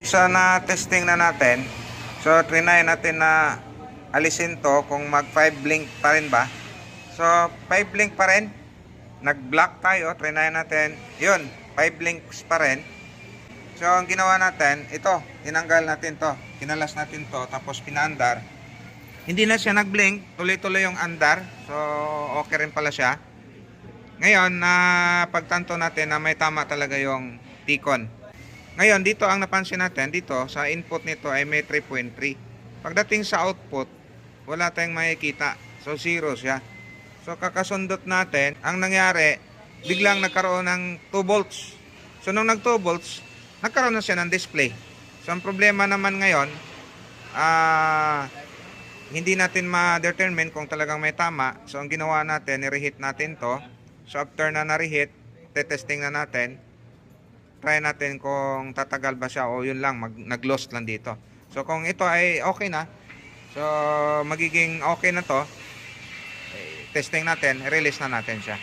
So na-testing na natin. So trinay natin na alisin to kung mag 5 blink pa rin ba. So 5 blink pa rin. Nag-block tayo, trinay natin. Yun, 5 blinks pa rin. So ang ginawa natin, ito, tinanggal natin to. Kinalas natin to, tapos pinaandar. Hindi na siya nag-blink, tuloy-tuloy yung andar. So okay rin pala siya. Ngayon, na pagtanto natin na may tama talaga yung T-con. Ngayon, dito ang napansin natin, dito sa input nito ay may 3.3. Pagdating sa output, wala tayong makikita. So, 0 siya. So, kakasundot natin, ang nangyari, biglang nagkaroon ng 2 volts. So, nung nag 2 volts, nagkaroon na siya ng display. So, ang problema naman ngayon, hindi natin ma-determine kung talagang may tama. So, ang ginawa natin, i-reheat natin to. So, after na na-reheat, testing na natin. Try natin kung tatagal ba siya o yun lang, nag-lost lang dito. So, kung ito ay okay na, so, magiging okay na to, testing natin, release na natin siya.